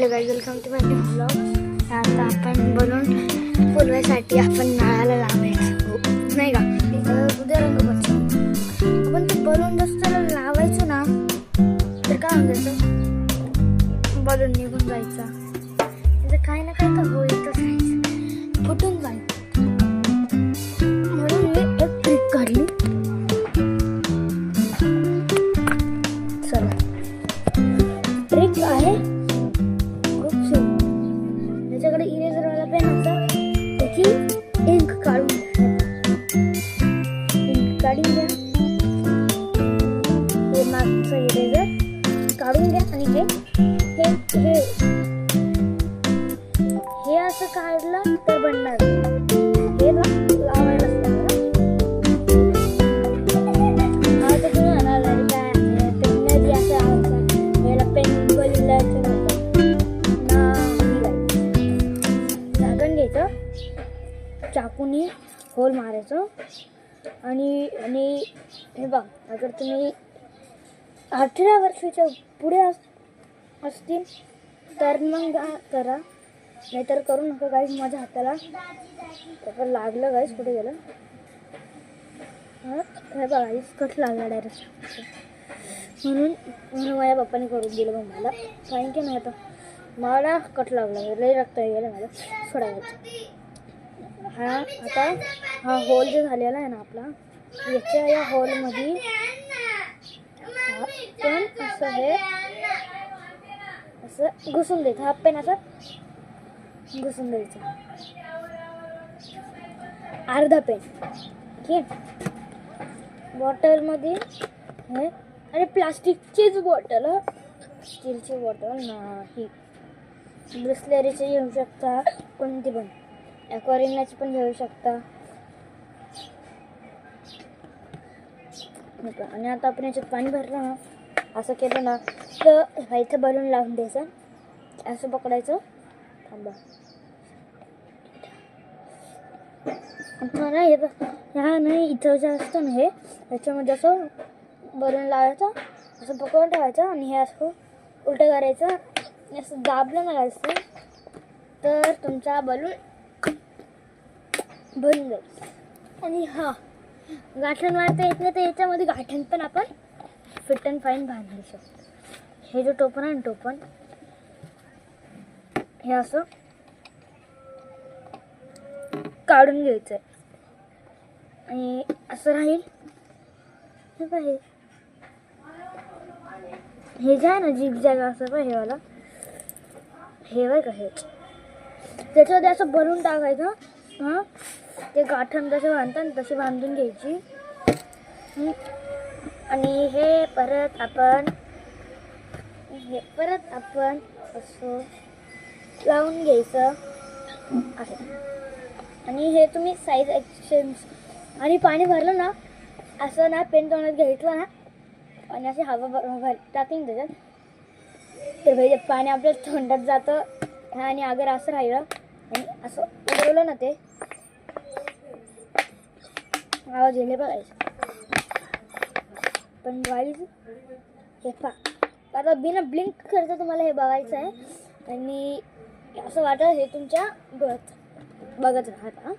Guys, welcome to my new blog. आता आपण balloon फुलवायसाठी आपण नळाला लावायचं नाही का. उद्या रंगपंचमी आपण ते बलून जास्त लावायचो ना तर काय होतं, बलून निघून जायचा. त्याचं काही ना काही तर होईतच राहायचं, फुटून जायचं. म्हणून मी एक ट्रिक काढली. चला, ट्रिक आहे त्याच्याकडे इरेजर वाला पेन होता. त्याची इंक काढून घ्या. हे मागचं इरेजर काढून घ्या आणि हे असं काढलं तर बनणार. हे लावायला चाकूनी होल मारायचं. आणि हे बघ, अगर तुम्ही 18 वर्षाच्या पुढे असतील तर मग करा, नाहीतर करू नका. गाईस, माझ्या हाताला त्यावर लागलं. गाईस, कुठे गेलं? हे बघा गाईस, कट लागला डायरेक्ट. म्हणून माझ्या पप्पाने करून दिलं. मग मला फाईन की नाही, आता मला कट लागला, लई रक्त गेलं मला. सोडायचं. आता हा होल जो झालेला आहे ना आपला, याच्या या होलमध्ये पण असं हे असं घुसून द्यायचं. हा पेन असं घुसून द्यायचं, अर्धा पेन. ठीक आहे. बॉटलमध्ये हे, आणि प्लास्टिकचीच बॉटल, स्टीलची बॉटल नाही. ब्रिस्लेरीची घेऊ शकता, कोणती पण. ॲक्वारियमची पण घेऊ शकता. आणि आता आपण याच्यात पाणी भरलं ना, असं केलं ना तर इथं बलून लावून द्यायचं. असं पकडायचं. थांबा, ना ह्या नाही, इथं जे असतं ना हे, याच्यामध्ये असं बलून लावायचं, असं पकडून ठेवायचं. आणि हे असं उलटं करायचं. असं दाबलं ना असं तर तुमचा बलून भरून जाईल. आणि हा गाठण मारता येत नाही तर याच्यामध्ये गाठण पण आपण फिट अँड फाईन बांधू शकतो. हे जो टोपण आहे ना, टोपण हे असं काढून घ्यायचं आणि असं राहील. हे पाहिजे, हे जे आहे ना झिगझॅग असं पाहिजे वाला, हे बघ का, हे त्याच्यामध्ये असं भरून टाकायचं. हां, ते गाठण जसे बांधतात तसे बांधून घ्यायची. आणि हे परत आपण असं लावून घ्यायचं आहे. आणि हे तुम्ही साईज एक्सचेंज. आणि पाणी भरलं ना, असं ना पेन तोंडात घ्यायचं ना आणि अशी हवा टाकली त्याच्यात तर भाई पाणी आपल्या तोंडात जातं. आणि अगर असं राहिलं आणि असं उडवलं ना, ते आवाज येले बघायचं. पण गाईज, हे आता बिना ब्लिंक करता तुम्हाला हे बघायचं आहे. आणि असं वाटत हे तुमच्या डोळ्यात बघत राहता.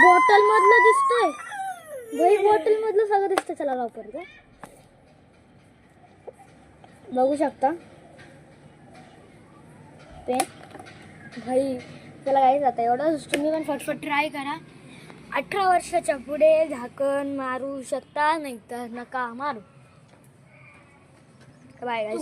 बॉटल मधलं दिसतंय, बॉटल मधलं सगळं दिसतंय. चला लवकर बघू शकता पेन. भाई चला गाईस, आता एवढंच. तुम्ही पण फटफट ट्राय करा. 18 वर्षाच्या पुढे झाकण मारू शकता, नाही तर नका मारू. बाय गाईस.